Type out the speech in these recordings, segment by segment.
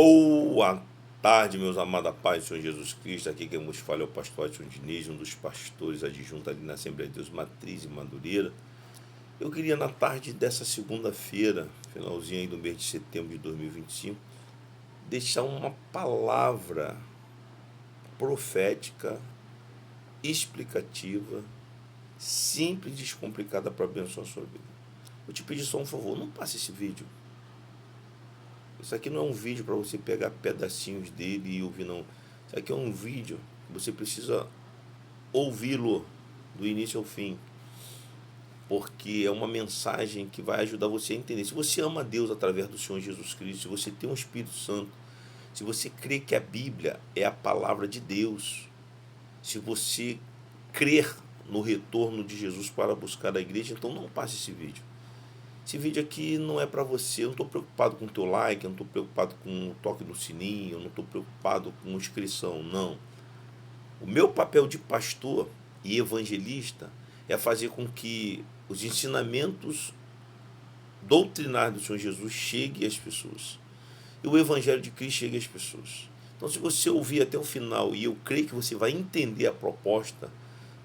Boa tarde, meus amados, paz do Senhor Jesus Cristo. Aqui quem vos fala é o pastor Edson Diniz, um dos pastores adjuntos ali na Assembleia de Deus Matriz em Madureira. Eu queria, na tarde dessa segunda-feira, finalzinho aí do mês de setembro de 2025, deixar uma palavra profética, explicativa, simples e descomplicada para abençoar a sua vida. Eu te pedi só um favor, não passe esse vídeo. Isso aqui não é um vídeo para você pegar pedacinhos dele e ouvir, não. Isso aqui é um vídeo que você precisa ouvi-lo do início ao fim, porque é uma mensagem que vai ajudar você a entender. Se você ama a Deus através do Senhor Jesus Cristo, se você tem um Espírito Santo, se você crê que a Bíblia é a palavra de Deus, se você crer no retorno de Jesus para buscar a igreja, então não passe esse vídeo. Esse vídeo aqui não é para você, eu não estou preocupado com o teu like, eu não estou preocupado com o toque do sininho, eu não estou preocupado com inscrição, não. O meu papel de pastor e evangelista é fazer com que os ensinamentos doutrinários do Senhor Jesus cheguem às pessoas. E o Evangelho de Cristo chegue às pessoas. Então, se você ouvir até o final, e eu creio que você vai entender a proposta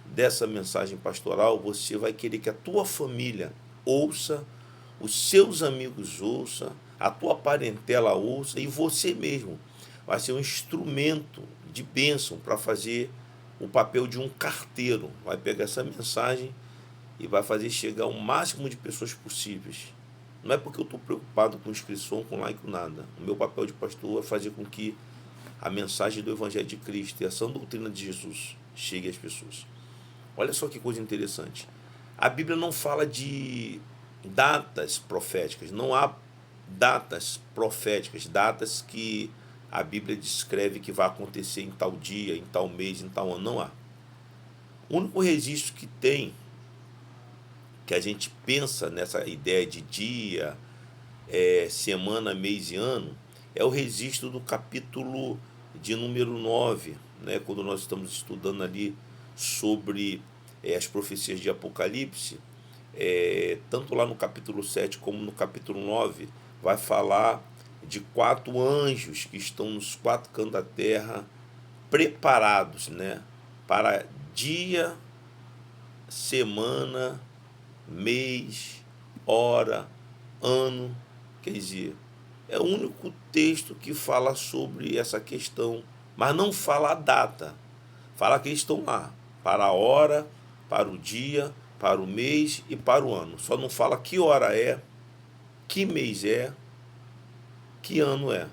dessa mensagem pastoral, você vai querer que a tua família ouça, os seus amigos ouçam, a tua parentela ouça, e você mesmo vai ser um instrumento de bênção para fazer o papel de um carteiro. Vai pegar essa mensagem e vai fazer chegar o máximo de pessoas possíveis. Não é porque eu estou preocupado com inscrição, com like, com nada. O meu papel de pastor é fazer com que a mensagem do Evangelho de Cristo e a sã doutrina de Jesus chegue às pessoas. Olha só que coisa interessante. A Bíblia não fala de datas proféticas, não há datas proféticas, datas que a Bíblia descreve que vai acontecer em tal dia, em tal mês, em tal ano, não há. O único registro que tem, que a gente pensa nessa ideia de dia, semana, mês e ano, é o registro do capítulo de número 9, né, quando nós estamos estudando ali sobre as profecias de Apocalipse. Tanto lá no capítulo 7 como no capítulo 9, vai falar de 4 anjos que estão nos 4 cantos da terra, preparados, né, para dia, semana, mês, hora, ano. Quer dizer, é o único texto que fala sobre essa questão, mas não fala a data. Fala que eles estão lá, para a hora, para o dia, para o mês e para o ano. Só não fala que hora é, que mês é, que ano é,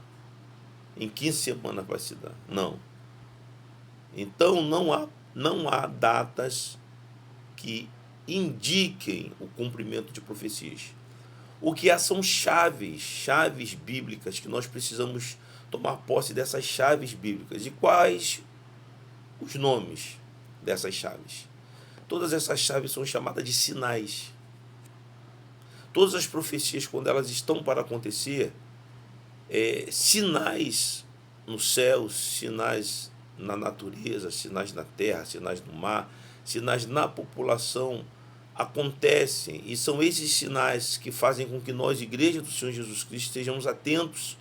em que semana vai se dar. Não. Então não há datas que indiquem o cumprimento de profecias. O que há são chaves bíblicas, que nós precisamos tomar posse dessas chaves bíblicas. E quais os nomes dessas chaves? Todas essas chaves são chamadas de sinais. Todas as profecias, quando elas estão para acontecer, sinais no céu, sinais na natureza, sinais na terra, sinais no mar, sinais na população, acontecem, e são esses sinais que fazem com que nós, igreja do Senhor Jesus Cristo, estejamos atentos,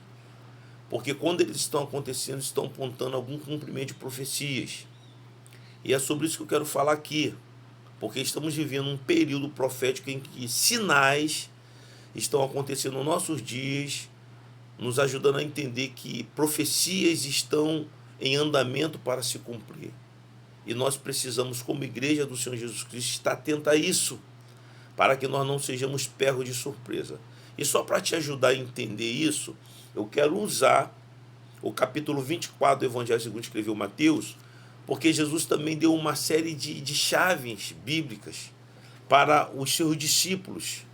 porque quando eles estão acontecendo, estão apontando algum cumprimento de profecias. E é sobre isso que eu quero falar aqui, porque estamos vivendo um período profético em que sinais estão acontecendo nos nossos dias, nos ajudando a entender que profecias estão em andamento para se cumprir. E nós precisamos, como igreja do Senhor Jesus Cristo, estar atento a isso, para que nós não sejamos pegos de surpresa. E só para te ajudar a entender isso, eu quero usar o capítulo 24 do Evangelho segundo escreveu Mateus, porque Jesus também deu uma série de chaves bíblicas para os seus discípulos.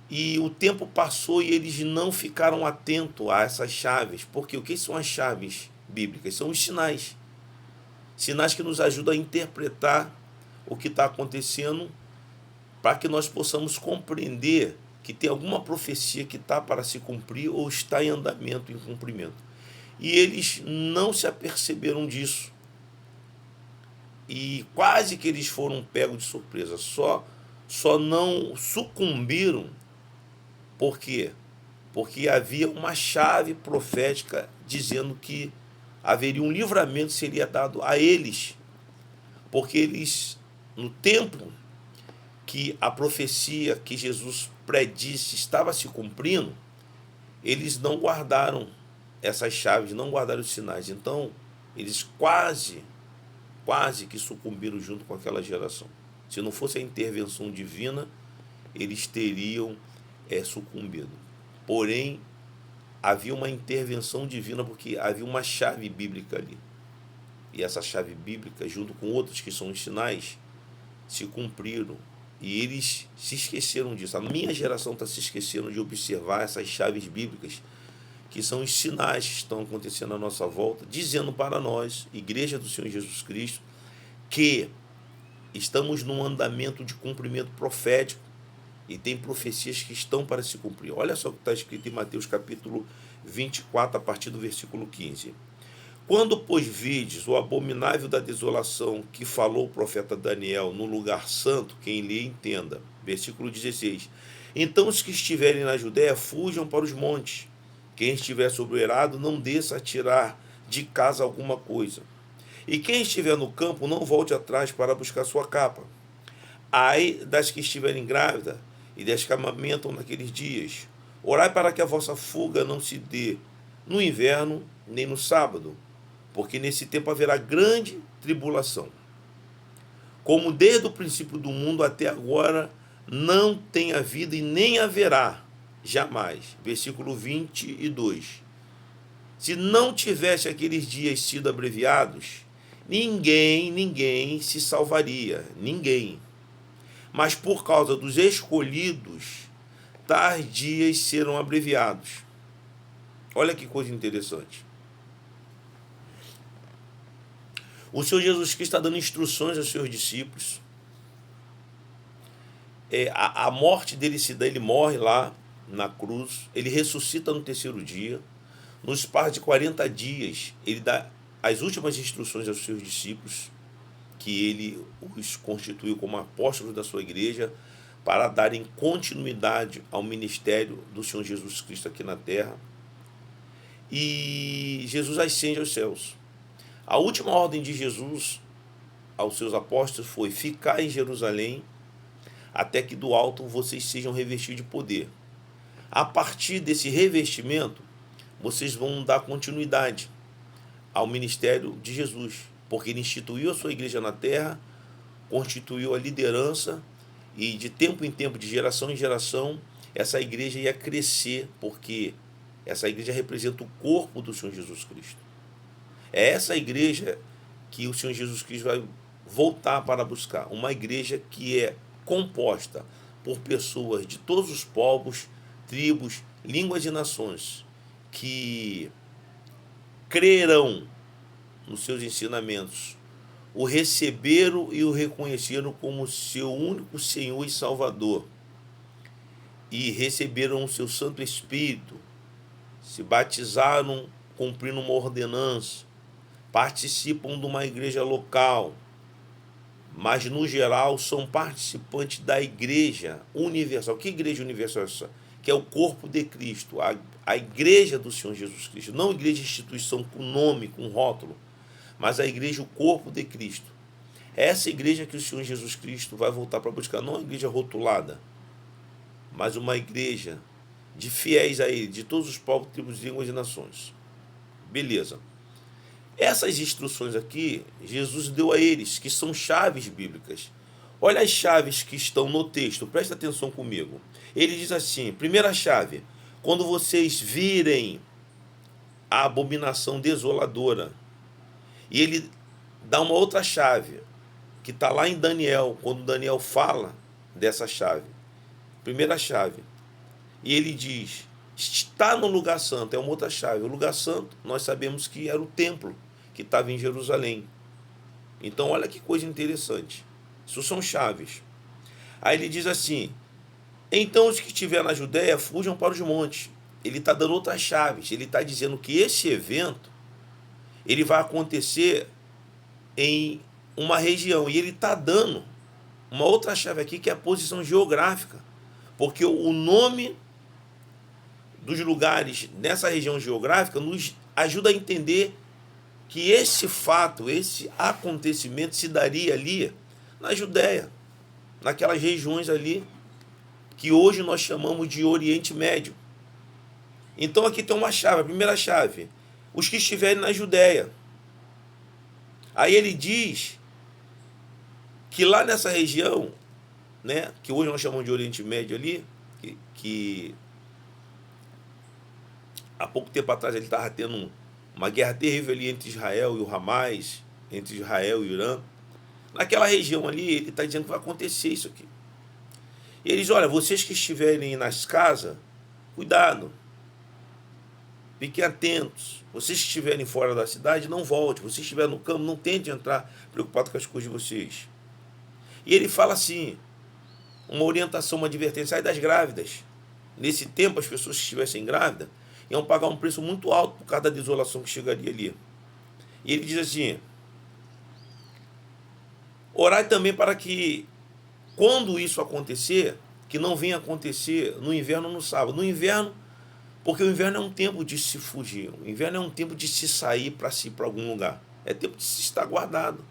E o tempo passou e eles não ficaram atentos a essas chaves. Porque o que são as chaves bíblicas? São os sinais. Sinais que nos ajudam a interpretar o que está acontecendo, para que nós possamos compreender que tem alguma profecia que está para se cumprir ou está em andamento, em cumprimento. E eles não se aperceberam disso. E quase que eles foram pegos de surpresa. Só não sucumbiram. Por quê? porque havia uma chave profética dizendo que haveria um livramento que seria dado a eles, porque eles, no tempo que a profecia que Jesus predisse estava se cumprindo, eles não guardaram essas chaves, não guardaram os sinais. Então, eles quase que sucumbiram junto com aquela geração. Se não fosse a intervenção divina, eles teriam sucumbido. Porém, havia uma intervenção divina, porque havia uma chave bíblica ali. E essa chave bíblica, junto com outras que são os sinais, se cumpriram. E eles se esqueceram disso. A minha geração está se esquecendo de observar essas chaves bíblicas, que são os sinais que estão acontecendo à nossa volta, dizendo para nós, Igreja do Senhor Jesus Cristo, que estamos num andamento de cumprimento profético e tem profecias que estão para se cumprir. Olha só o que está escrito em Mateus capítulo 24, a partir do versículo 15. Quando, pois, vides o abominável da desolação que falou o profeta Daniel no lugar santo, quem lê entenda. Versículo 16. Então os que estiverem na Judéia fujam para os montes. Quem estiver sobre o eirado não desça a tirar de casa alguma coisa. E quem estiver no campo não volte atrás para buscar sua capa. Ai das que estiverem grávidas e das que amamentam naqueles dias. Orai para que a vossa fuga não se dê no inverno nem no sábado, porque nesse tempo haverá grande tribulação, como desde o princípio do mundo até agora não tem havido e nem haverá jamais. Versículo 22. Se não tivesse aqueles dias sido abreviados, ninguém se salvaria, ninguém. Mas por causa dos escolhidos, tais dias serão abreviados. Olha que coisa interessante. O Senhor Jesus Cristo está dando instruções aos seus discípulos. A morte dele se dá, ele morre lá na cruz, ele ressuscita no terceiro dia. No espaço de 40 dias, ele dá as últimas instruções aos seus discípulos, que ele os constituiu como apóstolos da sua igreja, para darem continuidade ao ministério do Senhor Jesus Cristo aqui na terra. E Jesus ascende aos céus. A última ordem de Jesus aos seus apóstolos foi: ficar em Jerusalém até que do alto vocês sejam revestidos de poder. A partir desse revestimento, vocês vão dar continuidade ao ministério de Jesus, porque ele instituiu a sua igreja na terra, constituiu a liderança, e de tempo em tempo, de geração em geração, essa igreja ia crescer, porque essa igreja representa o corpo do Senhor Jesus Cristo. É essa igreja que o Senhor Jesus Cristo vai voltar para buscar, uma igreja que é composta por pessoas de todos os povos, tribos, línguas e nações, que crerão nos seus ensinamentos, o receberam e o reconheceram como seu único Senhor e Salvador, e receberam o seu Santo Espírito, se batizaram cumprindo uma ordenança, participam de uma igreja local, mas no geral são participantes da igreja universal. Que igreja universal é essa? Que é o corpo de Cristo, a igreja do Senhor Jesus Cristo, não a igreja instituição com nome, com rótulo, mas a igreja, o corpo de Cristo. É essa igreja que o Senhor Jesus Cristo vai voltar para buscar, não uma igreja rotulada, mas uma igreja de fiéis a ele, de todos os povos, tribos, línguas e nações. Beleza. Essas instruções aqui, Jesus deu a eles, que são chaves bíblicas. Olha as chaves que estão no texto, presta atenção comigo. Ele diz assim, primeira chave: quando vocês virem a abominação desoladora. E ele dá uma outra chave, que está lá em Daniel, quando Daniel fala dessa chave. Primeira chave. E ele diz, está no lugar santo, é uma outra chave. O lugar santo, nós sabemos que era o templo, que estava em Jerusalém. Então, olha que coisa interessante. Isso são chaves. Aí ele diz assim, então os que estiverem na Judéia fujam para os montes. Ele está dando outras chaves. Ele está dizendo que esse evento, ele vai acontecer em uma região. E ele está dando uma outra chave aqui, que é a posição geográfica. Porque o nome dos lugares nessa região geográfica nos ajuda a entender que esse fato, esse acontecimento se daria ali na Judéia, naquelas regiões ali que hoje nós chamamos de Oriente Médio. Então aqui tem uma chave, a primeira chave, os que estiverem na Judéia. Aí ele diz que lá nessa região, né, que hoje nós chamamos de Oriente Médio ali, que há pouco tempo atrás ele estava tendo uma guerra terrível ali entre Israel e o Hamas, entre Israel e o Irã. Naquela região ali, ele está dizendo que vai acontecer isso aqui. E ele diz, olha, vocês que estiverem nas casas, cuidado, fiquem atentos. Vocês que estiverem fora da cidade, não voltem. Vocês que estiverem no campo, não tentem entrar preocupado com as coisas de vocês. E ele fala assim, uma orientação, uma advertência, sai das grávidas. Nesse tempo, as pessoas que estivessem grávidas iam pagar um preço muito alto por causa da desolação que chegaria ali. E ele diz assim, orai também para que, quando isso acontecer, que não venha acontecer no inverno ou no sábado. No inverno, porque o inverno é um tempo de se fugir. O inverno é um tempo de se sair para si, para algum lugar. É tempo de se estar guardado.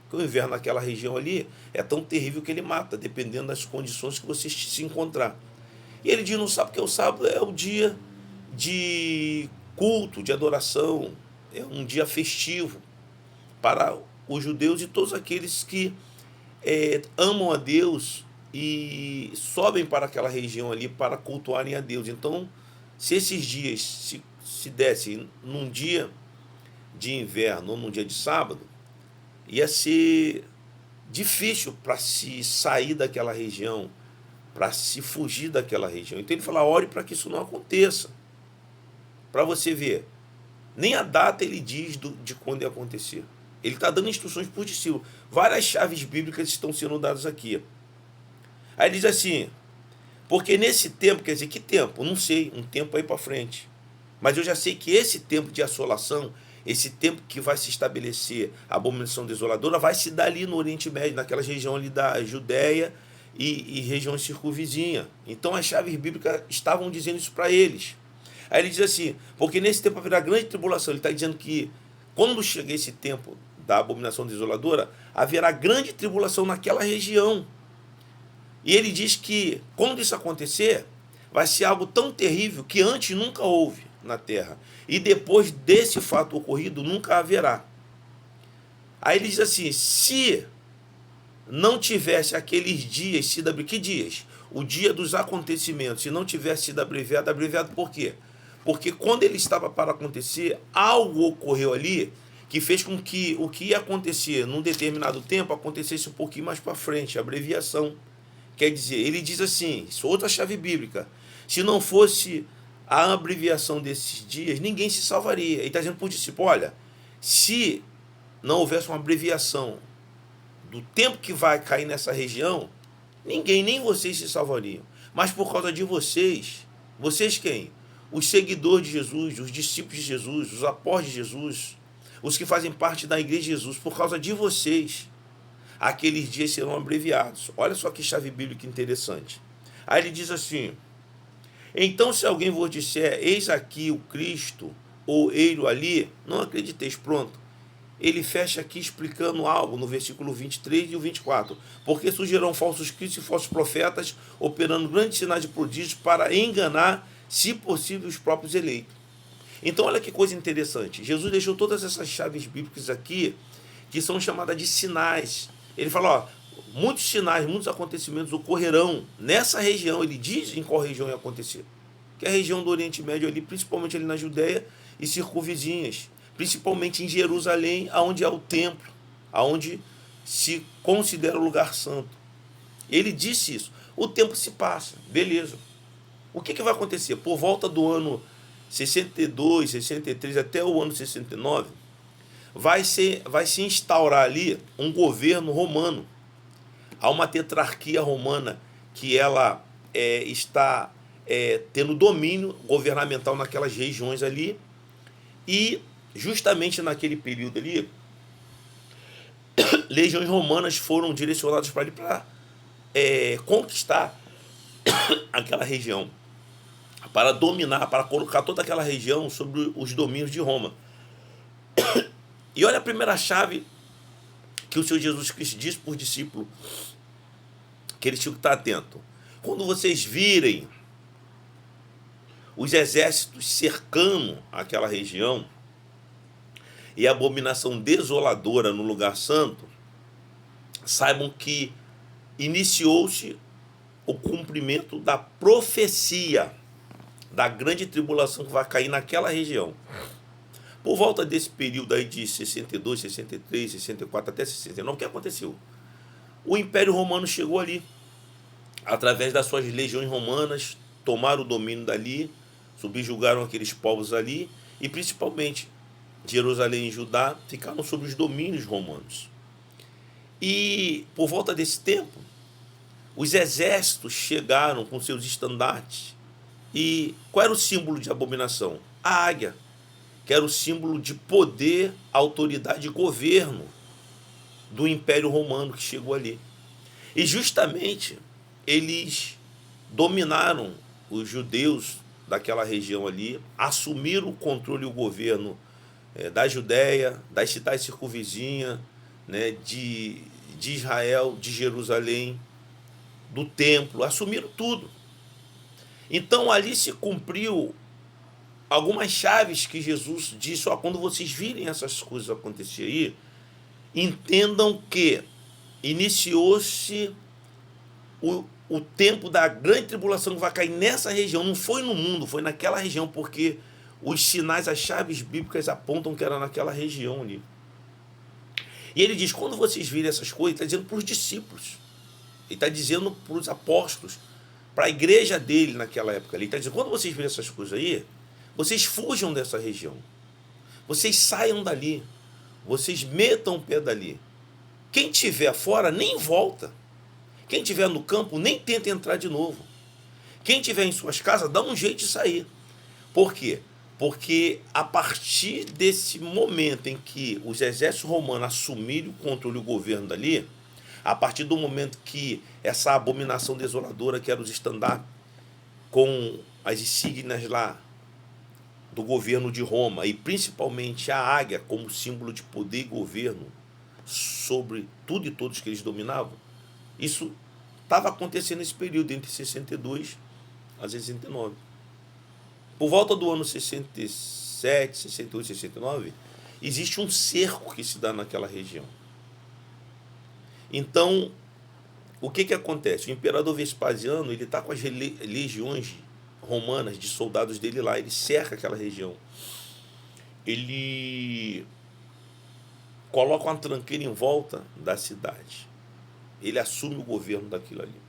Porque o inverno naquela região ali é tão terrível que ele mata, dependendo das condições que você se encontrar. E ele diz no sábado, porque o sábado é o dia de culto, de adoração, é um dia festivo para os judeus e todos aqueles que amam a Deus e sobem para aquela região ali para cultuarem a Deus. Então, se esses dias se dessem num dia de inverno ou num dia de sábado, ia ser difícil para se sair daquela região, para se fugir daquela região. Então ele fala, ore para que isso não aconteça. Para você ver, nem a data ele diz de quando ia acontecer. Ele está dando instruções por discípulo. Várias chaves bíblicas estão sendo dadas aqui. Aí ele diz assim, porque nesse tempo, quer dizer, que tempo? Não sei, um tempo aí para frente. Mas eu já sei que esse tempo de assolação, esse tempo que vai se estabelecer a abominação desoladora, vai se dar ali no Oriente Médio, naquela região ali da Judéia e regiões circunvizinhas. Então as chaves bíblicas estavam dizendo isso para eles. Aí ele diz assim, porque nesse tempo haverá grande tribulação. Ele está dizendo que quando chegar esse tempo da abominação desoladora, haverá grande tribulação naquela região. E ele diz que quando isso acontecer, vai ser algo tão terrível que antes nunca houve na terra. E depois desse fato ocorrido, nunca haverá. Aí ele diz assim, se não tivesse aqueles dias sido abreviados, que dias? O dia dos acontecimentos, se não tivesse sido abreviado por quê? Porque quando ele estava para acontecer, algo ocorreu ali que fez com que o que ia acontecer num determinado tempo acontecesse um pouquinho mais para frente, abreviação. Quer dizer, ele diz assim, isso é outra chave bíblica, se não fosse a abreviação desses dias, ninguém se salvaria. Ele está dizendo para o discípulo, olha, se não houvesse uma abreviação do tempo que vai cair nessa região, ninguém, nem vocês se salvariam. Mas por causa de vocês, vocês quem? Os seguidores de Jesus, os discípulos de Jesus, os apóstolos de Jesus, os que fazem parte da igreja de Jesus, por causa de vocês, aqueles dias serão abreviados. Olha só que chave bíblica interessante. Aí ele diz assim, então se alguém vos disser, eis aqui o Cristo, ou eis-o ali, não acrediteis. Pronto. Ele fecha aqui explicando algo no versículo 23 e o 24. Porque surgirão falsos cristos e falsos profetas, operando grandes sinais de prodígios para enganar, se possível, os próprios eleitos. Então olha que coisa interessante. Jesus deixou todas essas chaves bíblicas aqui, que são chamadas de sinais. Ele fala, ó, muitos sinais, muitos acontecimentos ocorrerão nessa região. Ele diz em qual região ia acontecer. Que é a região do Oriente Médio ali, principalmente ali na Judéia e circunvizinhas. Principalmente em Jerusalém, onde é o templo, onde se considera o lugar santo. Ele disse isso. O tempo se passa, beleza. O que vai acontecer? Por volta do ano 62, 63 até o ano 69, vai se instaurar ali um governo romano. Há uma tetrarquia romana que ela está tendo domínio governamental naquelas regiões ali, e justamente naquele período ali, legiões romanas foram direcionadas para conquistar aquela região. para dominar, para colocar toda aquela região sobre os domínios de Roma. E olha a primeira chave que o Senhor Jesus Cristo disse por discípulo, que eles tinham que estar atentos. Quando vocês virem os exércitos cercando aquela região e a abominação desoladora no lugar santo, saibam que iniciou-se o cumprimento da profecia da grande tribulação que vai cair naquela região. Por volta desse período aí de 62, 63, 64 até 69, o que aconteceu? O Império Romano chegou ali, através das suas legiões romanas, tomaram o domínio dali, subjugaram aqueles povos ali, e principalmente Jerusalém e Judá ficaram sob os domínios romanos. E por volta desse tempo, os exércitos chegaram com seus estandartes. E qual era o símbolo de abominação? A águia, que era o símbolo de poder, autoridade e governo do Império Romano que chegou ali. E justamente eles dominaram os judeus daquela região ali, assumiram o controle e o governo da Judéia, das cidades circunvizinhas, né, de Israel, de Jerusalém, do templo, assumiram tudo. Então ali se cumpriu algumas chaves que Jesus disse: ó, quando vocês virem essas coisas acontecer aí, entendam que iniciou-se o tempo da grande tribulação que vai cair nessa região. Não foi no mundo, foi naquela região, porque os sinais, as chaves bíblicas apontam que era naquela região ali. E ele diz: quando vocês virem essas coisas, ele está dizendo para os discípulos, ele está dizendo para os apóstolos, para a igreja dele naquela época ali. Ele está dizendo: quando vocês virem essas coisas aí, vocês fujam dessa região, vocês saiam dali, vocês metam o pé dali. Quem estiver fora nem volta. Quem estiver no campo nem tenta entrar de novo. Quem estiver em suas casas dá um jeito de sair. Por quê? Porque a partir desse momento em que os exércitos romanos assumiram o controle e o governo dali, a partir do momento que essa abominação desoladora, que era os estandartes com as insígnias lá do governo de Roma, e principalmente a águia como símbolo de poder e governo sobre tudo e todos que eles dominavam, isso estava acontecendo nesse período, entre 62 a 69. Por volta do ano 67, 68, 69, existe um cerco que se dá naquela região. Então, o que acontece? O imperador Vespasiano, ele está com as legiões romanas de soldados dele lá, ele cerca aquela região. Ele coloca uma tranqueira em volta da cidade. Ele assume o governo daquilo ali.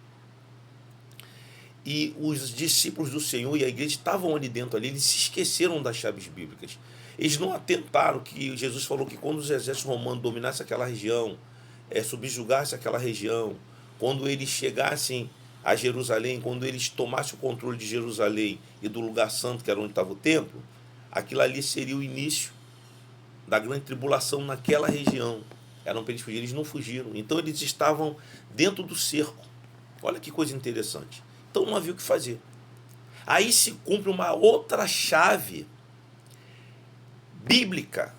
E os discípulos do Senhor e a igreja estavam ali dentro ali, eles se esqueceram das chaves bíblicas. Eles não atentaram que Jesus falou que quando os exércitos romanos dominassem aquela região, subjugassem aquela região, quando eles chegassem a Jerusalém, quando eles tomassem o controle de Jerusalém e do lugar santo, que era onde estava o templo, aquilo ali seria o início da grande tribulação naquela região. Eram para eles fugirem, eles não fugiram. Então eles estavam dentro do cerco. Olha que coisa interessante. Então não havia o que fazer. Aí se cumpre uma outra chave bíblica,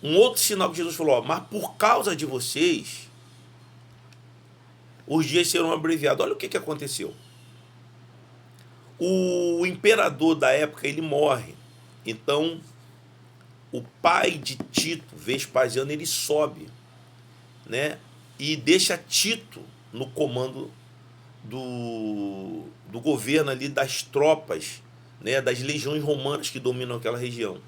um outro sinal que Jesus falou: ó, mas por causa de vocês, os dias serão abreviados. Olha o que aconteceu. O imperador da época, ele morre. Então, o pai de Tito, Vespasiano, ele sobe, né, e deixa Tito no comando do governo ali, das tropas, né, das legiões romanas que dominam aquela região.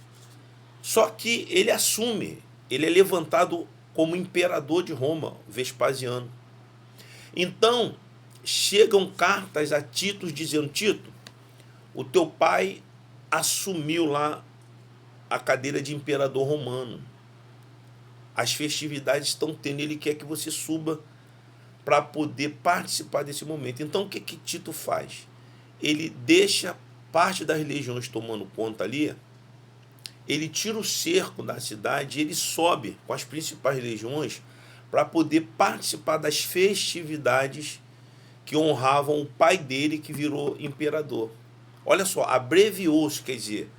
Só que ele assume, ele é levantado como imperador de Roma, Vespasiano. Então, chegam cartas a Tito dizendo: Tito, o teu pai assumiu lá a cadeira de imperador romano. As festividades estão tendo, ele quer que você suba para poder participar desse momento. Então, o que Tito faz? Ele deixa parte das legiões tomando conta ali, ele tira o cerco da cidade e ele sobe com as principais legiões para poder participar das festividades que honravam o pai dele, que virou imperador. Olha só, abreviou-se, quer dizer,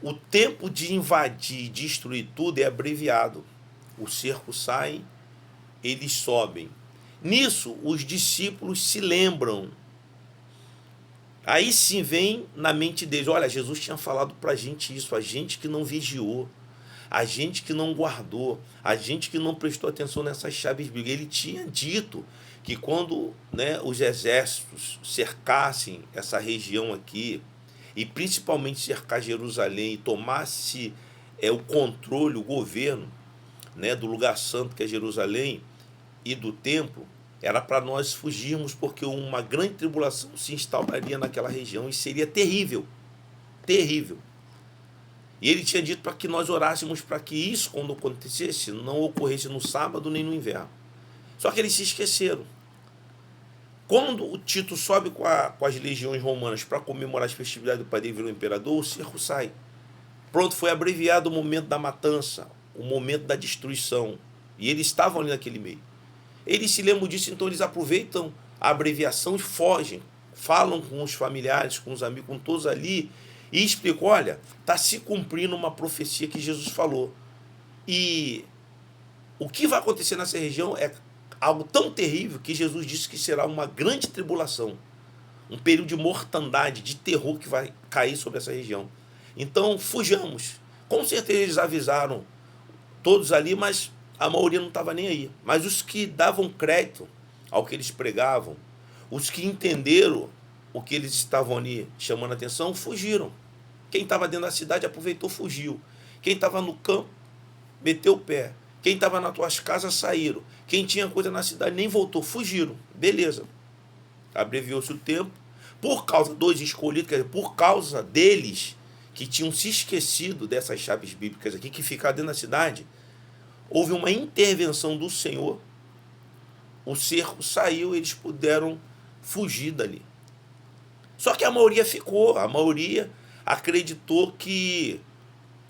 o tempo de invadir e destruir tudo é abreviado. O cerco sai, eles sobem. Nisso, os discípulos se lembram. Aí sim vem na mente deles, olha, Jesus tinha falado para a gente isso, a gente que não vigiou, a gente que não guardou, a gente que não prestou atenção nessas chaves bíblicas. Ele tinha dito que quando, né, os exércitos cercassem essa região aqui, e principalmente cercar Jerusalém e tomasse o controle, o governo, né, do lugar santo que é Jerusalém e do templo, era para nós fugirmos, porque uma grande tribulação se instauraria naquela região e seria terrível, terrível. E ele tinha dito para que nós orássemos para que isso, quando acontecesse, não ocorresse no sábado nem no inverno. Só que eles se esqueceram. Quando o Tito sobe com as legiões romanas para comemorar as festividades do pai dele, virou imperador, o cerco sai. Pronto, foi abreviado o momento da matança, o momento da destruição. E eles estavam ali naquele meio. Eles se lembram disso, então eles aproveitam a abreviação e fogem. Falam com os familiares, com os amigos, com todos ali, e explicam, olha, está se cumprindo uma profecia que Jesus falou. E o que vai acontecer nessa região é algo tão terrível que Jesus disse que será uma grande tribulação, um período de mortandade, de terror que vai cair sobre essa região. Então, fujamos. Com certeza eles avisaram todos ali, mas a maioria não estava nem aí. Mas os que davam crédito ao que eles pregavam, os que entenderam o que eles estavam ali chamando a atenção, fugiram. Quem estava dentro da cidade aproveitou, fugiu. Quem estava no campo, meteu o pé. Quem estava nas tuas casas, saíram. Quem tinha coisa na cidade, nem voltou, fugiram. Beleza. Abreviou-se o tempo. Por causa dos escolhidos, quer dizer, por causa deles, que tinham se esquecido dessas chaves bíblicas aqui, que ficaram dentro da cidade, houve uma intervenção do Senhor, o cerco saiu, eles puderam fugir dali. Só que a maioria ficou, a maioria acreditou que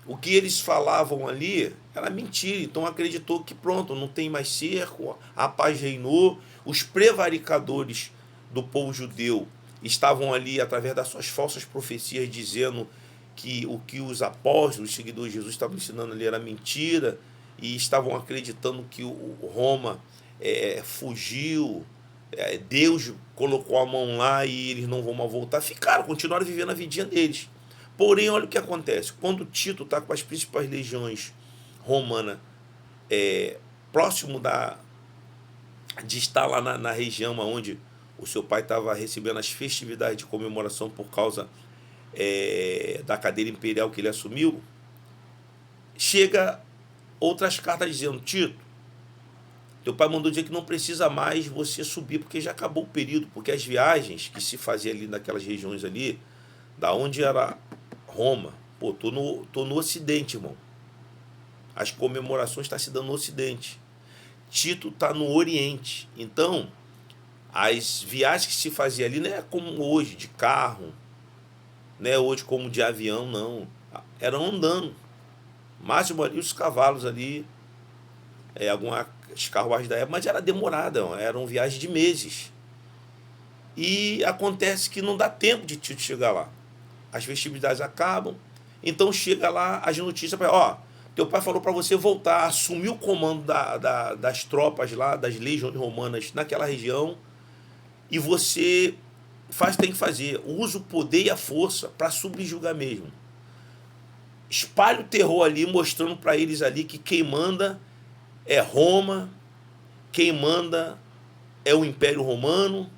o que eles falavam ali era mentira, então acreditou que pronto, não tem mais cerco, a paz reinou, os prevaricadores do povo judeu estavam ali através das suas falsas profecias dizendo que o que os apóstolos, os seguidores de Jesus estavam ensinando ali era mentira, e estavam acreditando que o Roma fugiu, Deus colocou a mão lá e eles não vão mais voltar. Ficaram, continuaram vivendo a vidinha deles. Porém, olha o que acontece. Quando Tito está com as principais legiões romanas próximo de estar lá na região onde o seu pai estava recebendo as festividades de comemoração por causa da cadeira imperial que ele assumiu, chega outras cartas dizendo, Tito, teu pai mandou dizer que não precisa mais você subir, porque já acabou o período, porque as viagens que se fazia ali naquelas regiões ali, da onde era Roma, pô, tô no Ocidente, irmão. As comemorações estão se dando no Ocidente. Tito está no Oriente. Então, as viagens que se fazia ali não é como hoje, de carro, não é hoje como de avião, não. Eram andando. Máximo ali os cavalos ali, algumas carruagens da época, mas era demorada, eram viagens de meses. E acontece que não dá tempo de Tito chegar lá. As festividades acabam, então chega lá as notícias para teu pai falou para você voltar, assumir o comando das tropas lá, das legiões romanas naquela região, e você tem que fazer, usa o poder e a força para subjugar mesmo. Espalha o terror ali, mostrando para eles ali que quem manda é Roma, quem manda é o Império Romano,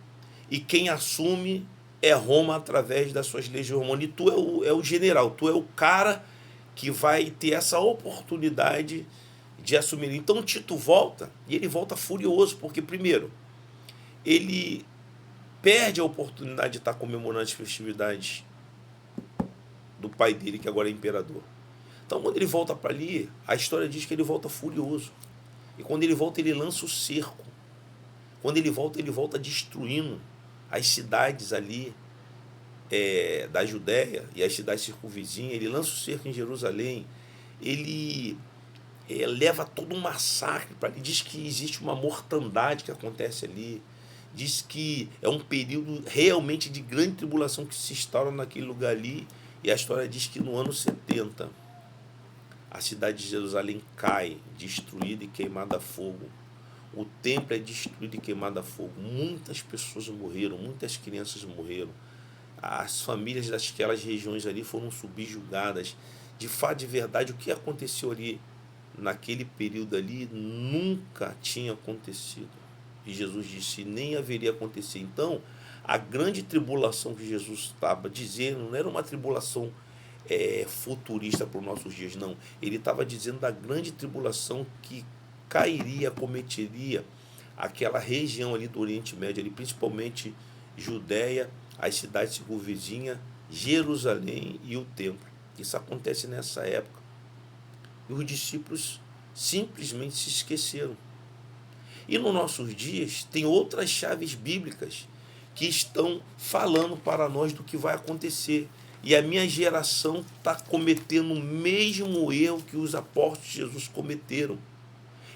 e quem assume é Roma através das suas legiões romanas. E tu é o general, tu é o cara que vai ter essa oportunidade de assumir. Então Tito volta, e ele volta furioso, porque primeiro, ele perde a oportunidade de estar comemorando as festividades do pai dele, que agora é imperador. Então, quando ele volta para ali, a história diz que ele volta furioso. E quando ele volta, ele lança o cerco. Quando ele volta destruindo as cidades ali da Judéia e as cidades circunvizinhas. Ele lança o cerco em Jerusalém. Ele leva todo um massacre para ali. Diz que existe uma mortandade que acontece ali. Diz que é um período realmente de grande tribulação que se instaura naquele lugar ali. E a história diz que no ano 70 a cidade de Jerusalém cai, destruída e queimada a fogo. O templo é destruído e queimado a fogo. Muitas pessoas morreram, muitas crianças morreram. As famílias daquelas regiões ali foram subjugadas. De fato, de verdade, o que aconteceu ali naquele período ali nunca tinha acontecido. E Jesus disse, nem haveria acontecer. Então, a grande tribulação que Jesus estava dizendo não era uma tribulação futurista para os nossos dias, não. Ele estava dizendo da grande tribulação que cairia, cometeria aquela região ali do Oriente Médio, ali, principalmente Judéia, as cidades circunvizinhas, Jerusalém e o templo. Isso acontece nessa época. E os discípulos simplesmente se esqueceram. E nos nossos dias tem outras chaves bíblicas que estão falando para nós do que vai acontecer. E a minha geração está cometendo o mesmo erro que os apóstolos de Jesus cometeram.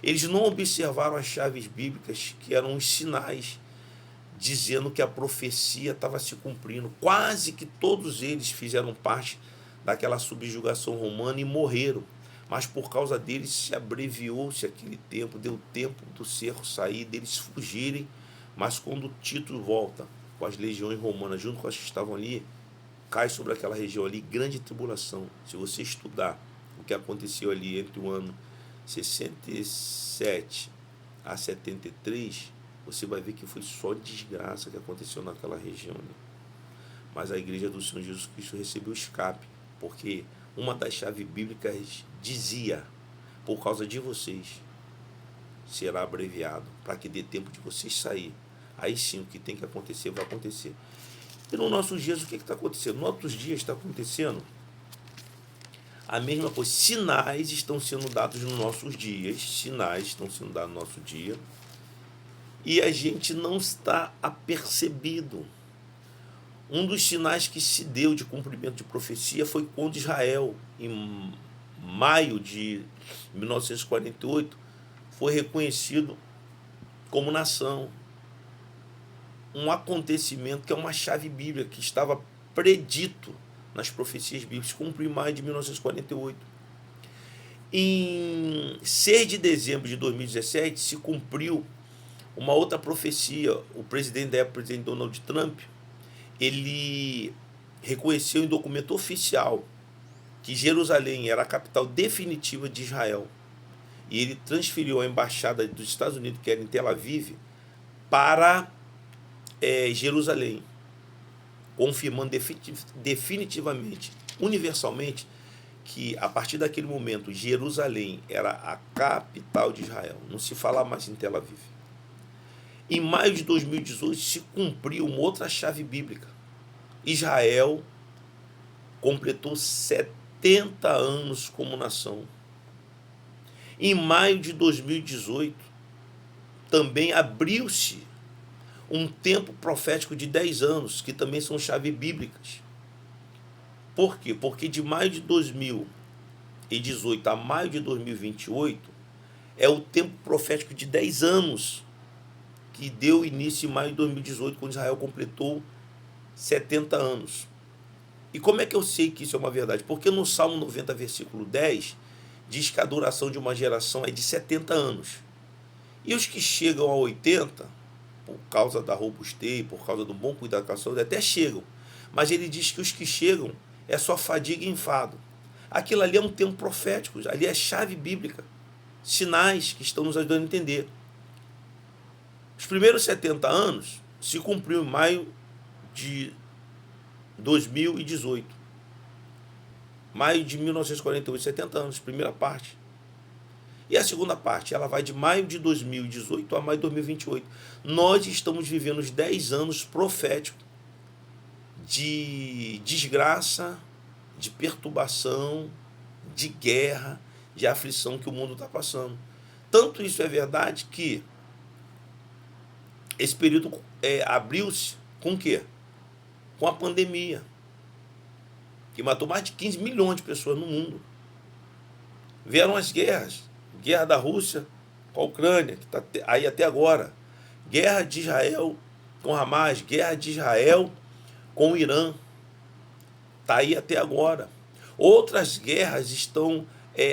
Eles não observaram as chaves bíblicas, que eram os sinais, dizendo que a profecia estava se cumprindo. Quase que todos eles fizeram parte daquela subjugação romana e morreram. Mas por causa deles se abreviou-se aquele tempo, deu tempo do cerco sair, deles fugirem. Mas quando Tito volta com as legiões romanas, junto com as que estavam ali, cai sobre aquela região ali grande tribulação. Se você estudar o que aconteceu ali entre o ano 67 a 73, você vai ver que foi só desgraça que aconteceu naquela região ali. Mas a igreja do Senhor Jesus Cristo recebeu escape, porque uma das chaves bíblicas dizia, por causa de vocês, será abreviado, para que dê tempo de vocês sair. Aí sim, o que tem que acontecer, vai acontecer. E nos nossos dias, o que está acontecendo? Nos nossos dias está acontecendo a mesma coisa. Sinais estão sendo dados nos nossos dias, sinais estão sendo dados no nosso dia, e a gente não está apercebido. Um dos sinais que se deu de cumprimento de profecia foi quando Israel, em maio de 1948, foi reconhecido como nação. Um acontecimento que é uma chave bíblica, que estava predito nas profecias bíblicas, cumpriu em maio de 1948. Em 6 de dezembro de 2017, se cumpriu uma outra profecia. O presidente da época, o presidente Donald Trump, ele reconheceu em documento oficial que Jerusalém era a capital definitiva de Israel. E ele transferiu a embaixada dos Estados Unidos, que era em Tel Aviv, para Jerusalém, confirmando definitivamente, universalmente, que a partir daquele momento Jerusalém era a capital de Israel. Não se fala mais em Tel Aviv. Em maio de 2018 se cumpriu uma outra chave bíblica. Israel completou 70 anos como nação. Em maio de 2018 também abriu-se um tempo profético de 10 anos, que também são chaves bíblicas. Por quê? Porque de maio de 2018 a maio de 2028 é o tempo profético de 10 anos que deu início em maio de 2018, quando Israel completou 70 anos. E como é que eu sei que isso é uma verdade? Porque no Salmo 90, versículo 10, diz que a duração de uma geração é de 70 anos. E os que chegam a 80, por causa da robustez, por causa do bom cuidado com a saúde, até chegam. Mas ele diz que os que chegam é só fadiga e enfado. Aquilo ali é um tempo profético, ali é chave bíblica, sinais que estão nos ajudando a entender. Os primeiros 70 anos se cumpriu em maio de 2018. Maio de 1948, 70 anos, primeira parte. E a segunda parte, ela vai de maio de 2018 a maio de 2028. Nós estamos vivendo os 10 anos proféticos de desgraça, de perturbação, de guerra, de aflição que o mundo está passando. Tanto isso é verdade que esse período abriu-se com o quê? Com a pandemia, que matou mais de 15 milhões de pessoas no mundo. Vieram as guerras. Guerra da Rússia com a Ucrânia, que está aí até agora. Guerra de Israel com Hamas, guerra de Israel com o Irã. Está aí até agora. Outras guerras estão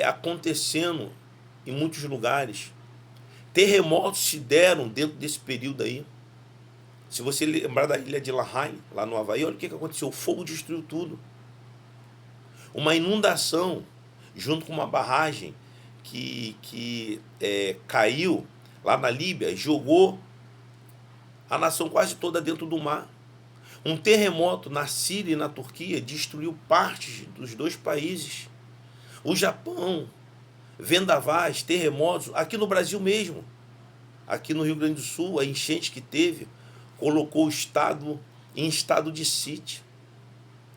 acontecendo em muitos lugares. Terremotos se deram dentro desse período aí. Se você lembrar da ilha de Lahaina, lá no Havaí, olha o que aconteceu. O fogo destruiu tudo. Uma inundação, junto com uma barragem que caiu lá na Líbia, jogou a nação quase toda dentro do mar. Um terremoto na Síria e na Turquia destruiu partes dos dois países. O Japão, vendavais, terremotos, aqui no Brasil mesmo, aqui no Rio Grande do Sul, a enchente que teve, colocou o estado em estado de sítio.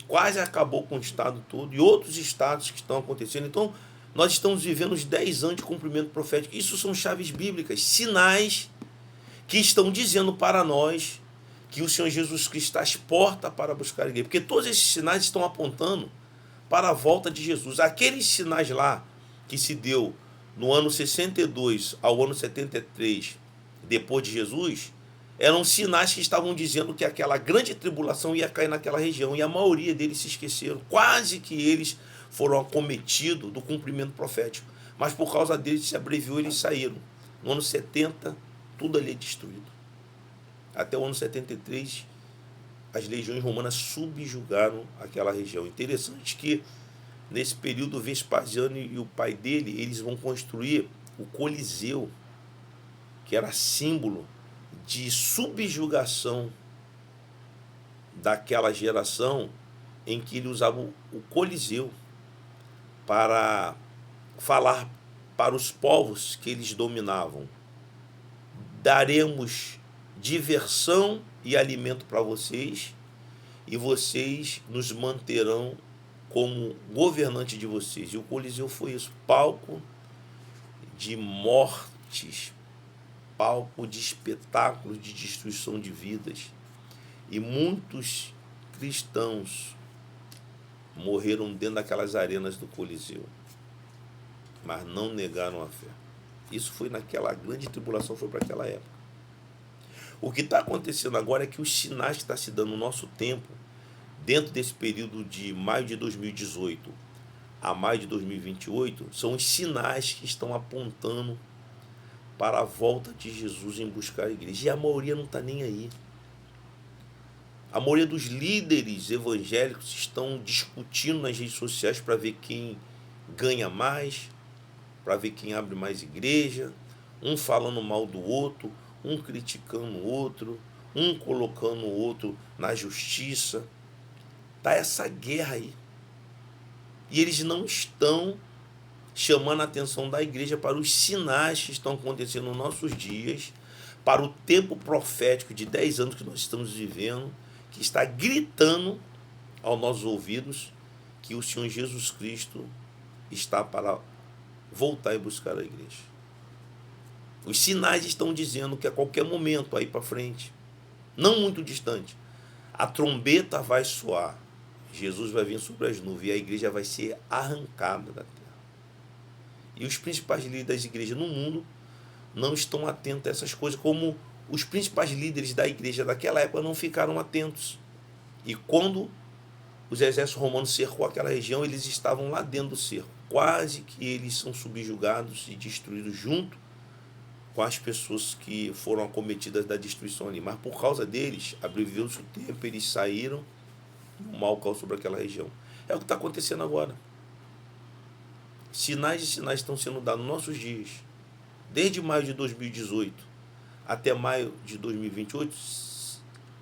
Quase acabou com o estado todo e outros estados que estão acontecendo. Então, nós estamos vivendo os 10 anos de cumprimento profético. Isso são chaves bíblicas, sinais que estão dizendo para nós que o Senhor Jesus Cristo está às portas para buscar a igreja. Porque todos esses sinais estão apontando para a volta de Jesus. Aqueles sinais lá que se deu no ano 62 ao ano 73, depois de Jesus, eram sinais que estavam dizendo que aquela grande tribulação ia cair naquela região. E a maioria deles se esqueceram. Quase que eles foram acometidos do cumprimento profético. Mas por causa deles se abreviou e eles saíram. No ano 70, tudo ali é destruído. Até o ano 73, as legiões romanas subjugaram aquela região. Interessante que, nesse período, Vespasiano e o pai dele, eles vão construir o Coliseu, que era símbolo de subjugação daquela geração em que ele usava o Coliseu para falar para os povos que eles dominavam: daremos diversão e alimento para vocês, e vocês nos manterão como governante de vocês. E o Coliseu foi isso, palco de mortes, palco de espetáculos de destruição de vidas. E muitos cristãos morreram dentro daquelas arenas do Coliseu, mas não negaram a fé. Isso foi naquela grande tribulação, foi para aquela época. O que está acontecendo agora é que os sinais que estão se dando no nosso tempo, dentro desse período de maio de 2018 a maio de 2028, são os sinais que estão apontando para a volta de Jesus em buscar a igreja. E a maioria não está nem aí. A maioria dos líderes evangélicos estão discutindo nas redes sociais para ver quem ganha mais, para ver quem abre mais igreja, um falando mal do outro, um criticando o outro, um colocando o outro na justiça. Está essa guerra aí. E eles não estão chamando a atenção da igreja para os sinais que estão acontecendo nos nossos dias, para o tempo profético de 10 anos que nós estamos vivendo, que está gritando aos nossos ouvidos que o Senhor Jesus Cristo está para voltar e buscar a igreja. Os sinais estão dizendo que a qualquer momento, aí para frente, não muito distante, a trombeta vai soar, Jesus vai vir sobre as nuvens e a igreja vai ser arrancada da terra. E os principais líderes das igrejas no mundo não estão atentos a essas coisas, como os principais líderes da igreja daquela época não ficaram atentos. E quando os exércitos romanos cercou aquela região, eles estavam lá dentro do cerco. Quase que eles são subjugados e destruídos junto com as pessoas que foram acometidas da destruição ali. Mas por causa deles, abreviou-se o tempo, eles saíram e o mal caiu sobre aquela região. É o que está acontecendo agora. Sinais e sinais estão sendo dados nos nossos dias. Desde maio de 2018 até maio de 2028,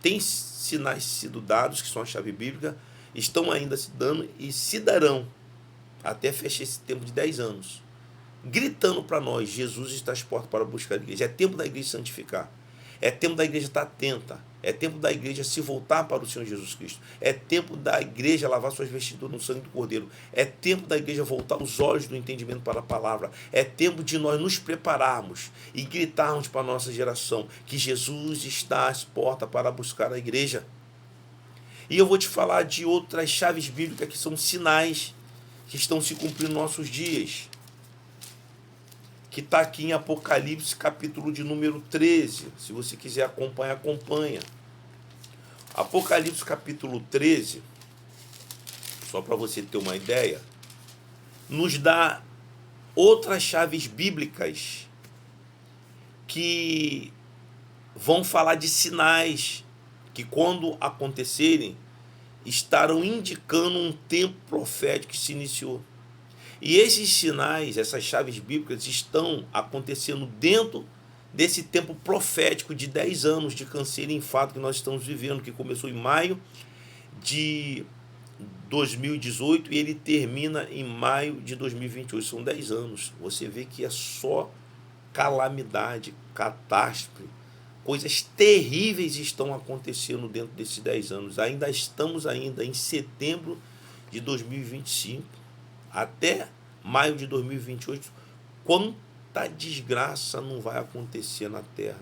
tem sinais sido dados, que são a chave bíblica, estão ainda se dando e se darão até fechar esse tempo de 10 anos. Gritando para nós: Jesus está às portas para buscar a igreja. É tempo da igreja santificar. É tempo da igreja estar atenta. É tempo da igreja se voltar para o Senhor Jesus Cristo. É tempo da igreja lavar suas vestiduras no sangue do Cordeiro. É tempo da igreja voltar os olhos do entendimento para a palavra. É tempo de nós nos prepararmos e gritarmos para a nossa geração que Jesus está às portas para buscar a igreja. E eu vou te falar de outras chaves bíblicas que são sinais que estão se cumprindo nos nossos dias, que está aqui em Apocalipse, capítulo de número 13. Se você quiser acompanhar, acompanha. Apocalipse capítulo 13, só para você ter uma ideia, nos dá outras chaves bíblicas que vão falar de sinais que, quando acontecerem, estarão indicando um tempo profético que se iniciou. E esses sinais, essas chaves bíblicas, estão acontecendo dentro desse tempo profético de 10 anos de câncer em fato que nós estamos vivendo, que começou em maio de 2018 e ele termina em maio de 2028. São 10 anos. Você vê que é só calamidade, catástrofe, coisas terríveis estão acontecendo dentro desses 10 anos. Ainda estamos em setembro de 2025. Até maio de 2028, quanta desgraça não vai acontecer na terra.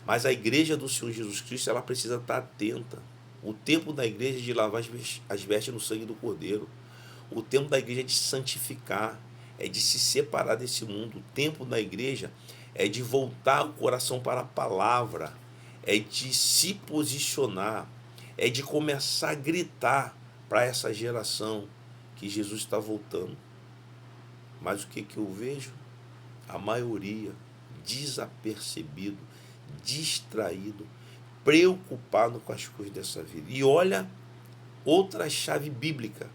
Mas a igreja do Senhor Jesus Cristo, ela precisa estar atenta. O tempo da igreja é de lavar as vestes no sangue do Cordeiro. O tempo da igreja é de santificar, é de se separar desse mundo. O tempo da igreja é de voltar o coração para a palavra, é de se posicionar, é de começar a gritar para essa geração que Jesus está voltando. Mas o que eu vejo? A maioria desapercebido, distraído, preocupado com as coisas dessa vida. E olha outra chave bíblica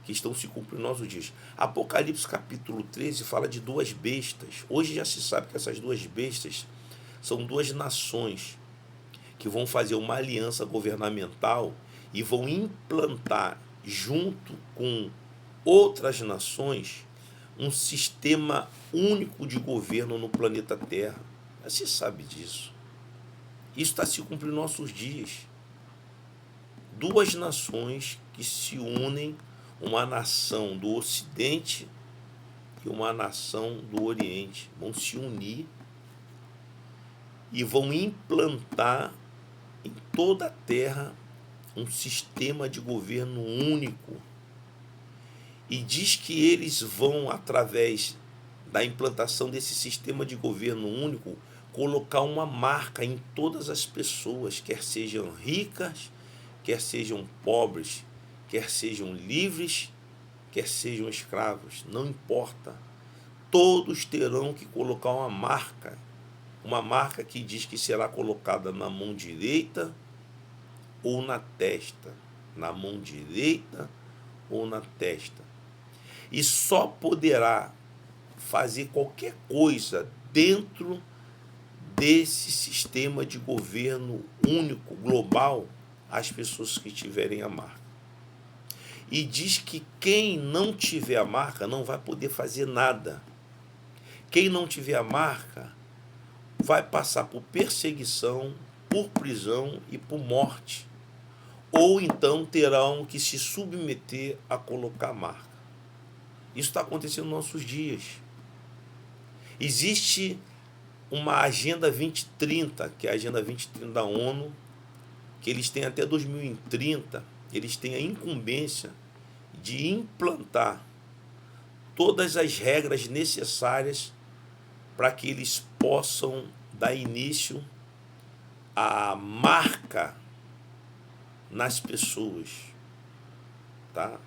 que estão se cumprindo nos nossos dias. Apocalipse capítulo 13 fala de duas bestas. Hoje já se sabe que essas duas bestas são duas nações que vão fazer uma aliança governamental e vão implantar junto com outras nações um sistema único de governo no planeta Terra. Você sabe disso. Isso está se cumprindo nos nossos dias. Duas nações que se unem, uma nação do Ocidente e uma nação do Oriente, vão se unir e vão implantar em toda a Terra um sistema de governo único. E diz que eles vão, através da implantação desse sistema de governo único, colocar uma marca em todas as pessoas, quer sejam ricas, quer sejam pobres, quer sejam livres, quer sejam escravos, não importa. Todos terão que colocar uma marca que diz que será colocada na mão direita ou na testa, na mão direita ou na testa. E só poderá fazer qualquer coisa dentro desse sistema de governo único, global, as pessoas que tiverem a marca. E diz que quem não tiver a marca não vai poder fazer nada. Quem não tiver a marca vai passar por perseguição, por prisão e por morte. Ou então terão que se submeter a colocar a marca. Isso está acontecendo nos nossos dias. Existe uma Agenda 2030, que é a Agenda 2030 da ONU, que eles têm até 2030, eles têm a incumbência de implantar todas as regras necessárias para que eles possam dar início à marca nas pessoas. Tá?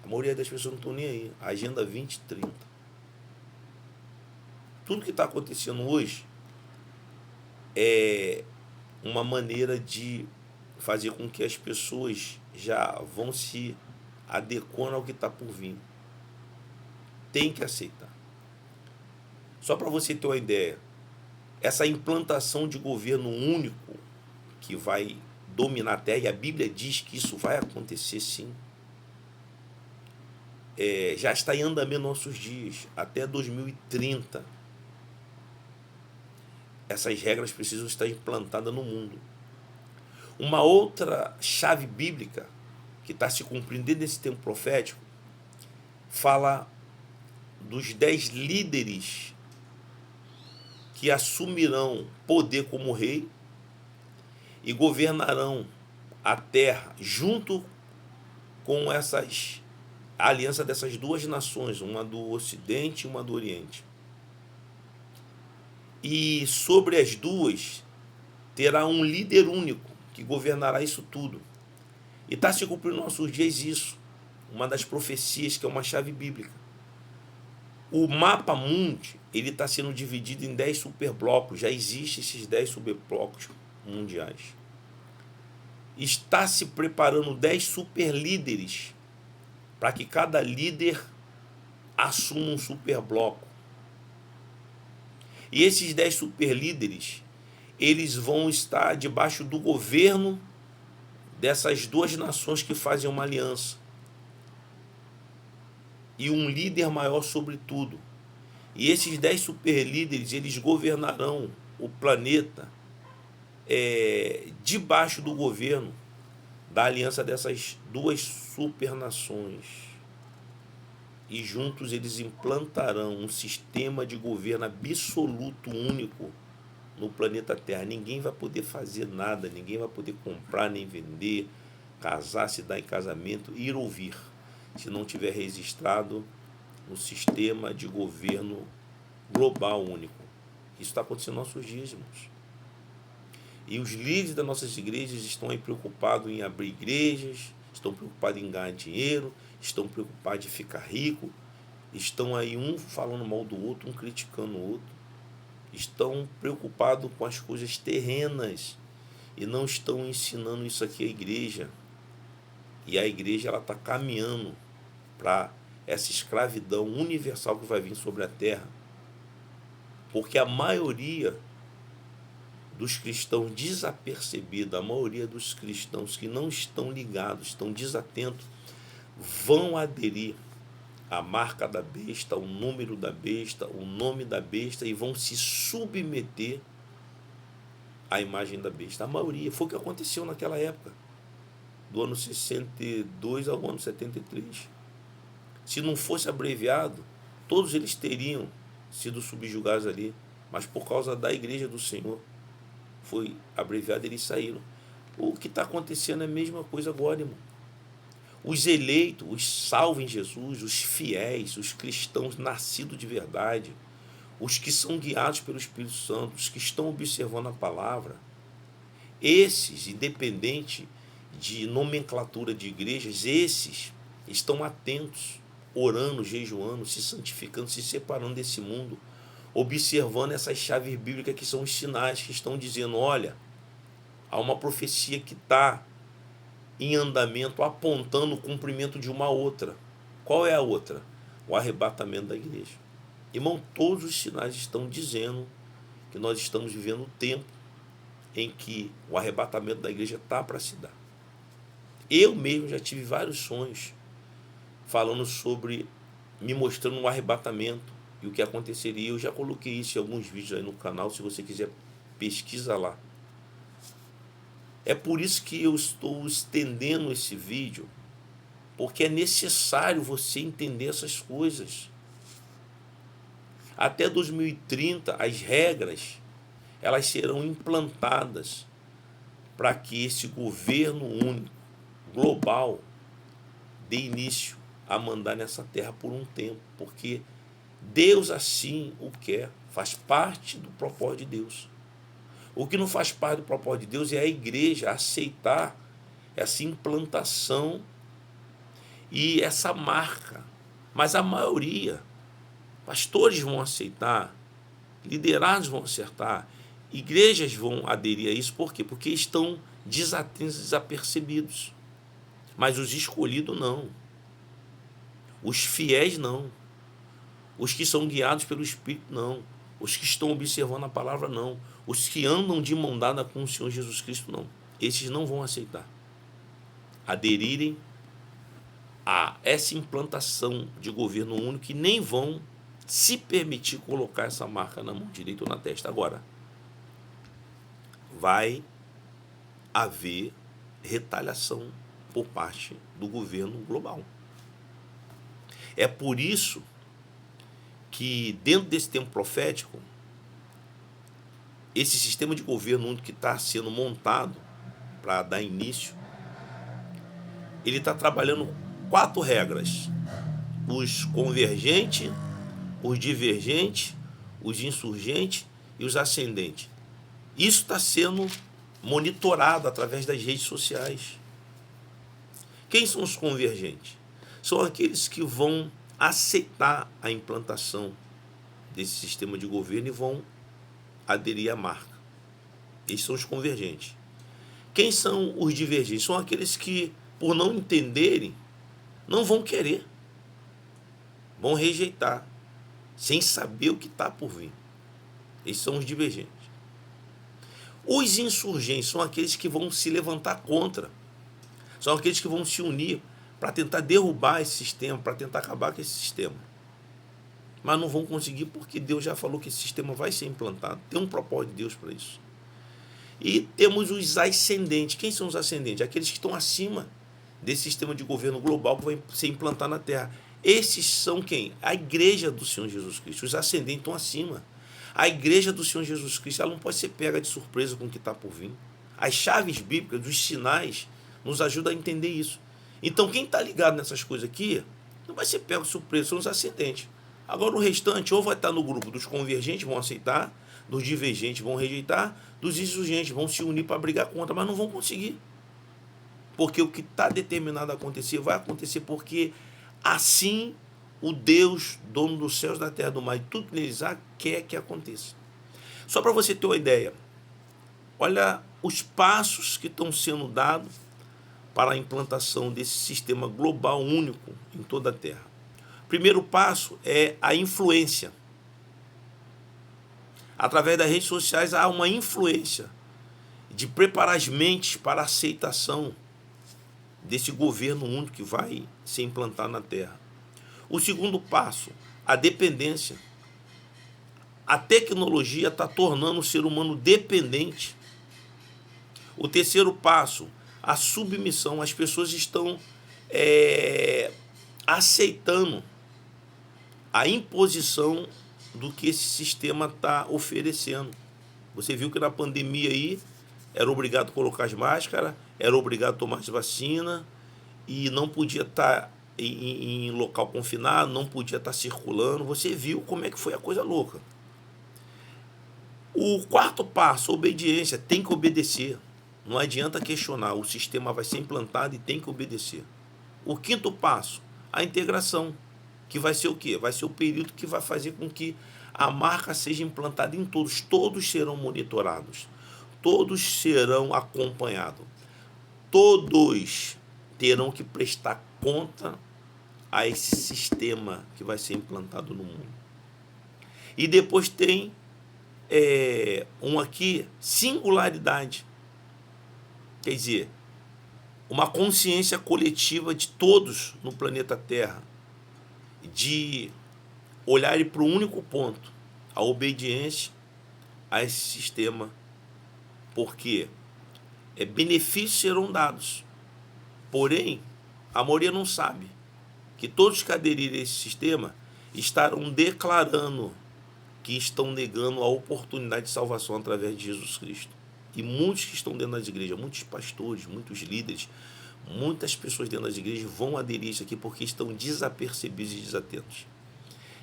A maioria das pessoas não estão nem aí. A Agenda 2030. Tudo que está acontecendo hoje é uma maneira de fazer com que as pessoas já vão se adequando ao que está por vir. Tem que aceitar. Só para você ter uma ideia, essa implantação de governo único que vai dominar a Terra, e a Bíblia diz que isso vai acontecer sim, já está em andamento nos nossos dias, até 2030. Essas regras precisam estar implantadas no mundo. Uma outra chave bíblica que está se cumprindo dentro desse tempo profético fala dos 10 líderes que assumirão poder como rei e governarão a terra junto com a aliança dessas duas nações, uma do Ocidente e uma do Oriente. E sobre as duas terá um líder único, que governará isso tudo. E está se cumprindo nos nossos dias isso, uma das profecias que é uma chave bíblica. O mapa mundi, ele está sendo dividido em 10 superblocos, já existem esses 10 superblocos mundiais. Está se preparando 10 superlíderes, para que cada líder assuma um superbloco. E esses 10 superlíderes, eles vão estar debaixo do governo dessas duas nações que fazem uma aliança. E um líder maior sobre tudo. E esses 10 superlíderes, eles governarão o planeta debaixo do governo da aliança dessas duas supernações. E juntos eles implantarão um sistema de governo absoluto único no planeta Terra. Ninguém vai poder fazer nada, ninguém vai poder comprar nem vender, casar, se dar em casamento, ir ou vir, se não tiver registrado no sistema de governo global único. Isso está acontecendo nos nossos dias, irmãos. E os líderes das nossas igrejas estão aí preocupados em abrir igrejas, estão preocupados em ganhar dinheiro, estão preocupados em ficar rico, estão aí um falando mal do outro, um criticando o outro, estão preocupados com as coisas terrenas e não estão ensinando isso aqui à igreja. E a igreja está caminhando para essa escravidão universal que vai vir sobre a terra, porque a maioria dos cristãos desapercebidos, a maioria dos cristãos que não estão ligados, estão desatentos, vão aderir à marca da besta, o número da besta, o nome da besta, e vão se submeter à imagem da besta. A maioria. Foi o que aconteceu naquela época, do ano 62 ao ano 73. Se não fosse abreviado, todos eles teriam sido subjugados ali, mas por causa da igreja do Senhor, foi abreviado, eles saíram. O que está acontecendo é a mesma coisa agora, irmão. Os eleitos, os salvos em Jesus, os fiéis, os cristãos nascidos de verdade, os que são guiados pelo Espírito Santo, os que estão observando a palavra, esses, independente de nomenclatura de igrejas, esses estão atentos, orando, jejuando, se santificando, se separando desse mundo, observando essas chaves bíblicas que são os sinais que estão dizendo, olha, há uma profecia que está em andamento, apontando o cumprimento de uma outra. Qual é a outra? O arrebatamento da igreja. Irmão, todos os sinais estão dizendo que nós estamos vivendo um tempo em que o arrebatamento da igreja está para se dar. Eu mesmo já tive vários sonhos falando sobre, me mostrando um arrebatamento e o que aconteceria. Eu já coloquei isso em alguns vídeos aí no canal, se você quiser, pesquisa lá. É por isso que eu estou estendendo esse vídeo, porque é necessário você entender essas coisas. Até 2030, as regras, elas serão implantadas para que esse governo único, global, dê início a mandar nessa terra por um tempo, porque Deus assim o quer, faz parte do propósito de Deus. O que não faz parte do propósito de Deus é a igreja aceitar essa implantação e essa marca. Mas a maioria, pastores vão aceitar, liderados vão acertar, igrejas vão aderir a isso. Por quê? Porque estão desatentos, desapercebidos. Mas os escolhidos não. Os fiéis não. Os que são guiados pelo Espírito não. Os que estão observando a palavra não. Os que andam de mão dada com o Senhor Jesus Cristo não. Esses não vão aceitar aderirem a essa implantação de governo único e nem vão se permitir colocar essa marca na mão direita ou na testa. Agora, vai haver retaliação por parte do governo global. É por isso que, dentro desse tempo profético, esse sistema de governo único que está sendo montado para dar início, ele está trabalhando 4 regras: os convergentes, os divergentes, os insurgentes e os ascendentes. Isso está sendo monitorado através das redes sociais. Quem são os convergentes? São aqueles que vão aceitar a implantação desse sistema de governo e vão aderir à marca. Esses são os convergentes. Quem são os divergentes? São aqueles que, por não entenderem, não vão querer. Vão rejeitar, sem saber o que está por vir. Esses são os divergentes. Os insurgentes são aqueles que vão se levantar contra. São aqueles que vão se unir para tentar derrubar esse sistema, para tentar acabar com esse sistema. Mas não vão conseguir porque Deus já falou que esse sistema vai ser implantado. Tem um propósito de Deus para isso. E temos os ascendentes. Quem são os ascendentes? Aqueles que estão acima desse sistema de governo global que vai ser implantado na Terra. Esses são quem? A igreja do Senhor Jesus Cristo. Os ascendentes estão acima. A igreja do Senhor Jesus Cristo, ela não pode ser pega de surpresa com o que está por vir. As chaves bíblicas, os sinais, nos ajudam a entender isso. Então, quem está ligado nessas coisas aqui, não vai ser pego de surpresa, são os ascendentes. Agora, o restante, ou vai estar no grupo dos convergentes, vão aceitar, dos divergentes vão rejeitar, dos insurgentes vão se unir para brigar contra, mas não vão conseguir. Porque o que está determinado a acontecer, vai acontecer porque assim o Deus, dono dos céus, da terra, do mar e tudo que neles há, quer que aconteça. Só para você ter uma ideia, olha os passos que estão sendo dados para a implantação desse sistema global único em toda a Terra. O primeiro passo é a influência. Através das redes sociais há uma influência de preparar as mentes para a aceitação desse governo único que vai ser implantado na Terra. O segundo passo, a dependência. A tecnologia está tornando o ser humano dependente. O terceiro passo, a submissão. As pessoas estão aceitando a imposição do que esse sistema está oferecendo. Você viu que na pandemia aí era obrigado a colocar as máscaras, era obrigado a tomar as vacinas e não podia estar em local confinado, não podia estar circulando. Você viu como é que foi a coisa louca. O quarto passo, obediência. Tem que obedecer. Não adianta questionar. O sistema vai ser implantado e tem que obedecer. O quinto passo, a integração. Que vai ser o quê? Vai ser o período que vai fazer com que a marca seja implantada em todos. Todos serão monitorados. Todos serão acompanhados. Todos terão que prestar conta a esse sistema que vai ser implantado no mundo. E depois tem aqui, singularidade. Quer dizer, uma consciência coletiva de todos no planeta Terra, de olharem para o único ponto, a obediência a esse sistema, porque benefícios serão dados. Porém, a maioria não sabe que todos que aderirem a esse sistema estarão declarando que estão negando a oportunidade de salvação através de Jesus Cristo. E muitos que estão dentro das igrejas, muitos pastores, muitos líderes, muitas pessoas dentro das igrejas vão aderir a isso aqui porque estão desapercebidos e desatentos.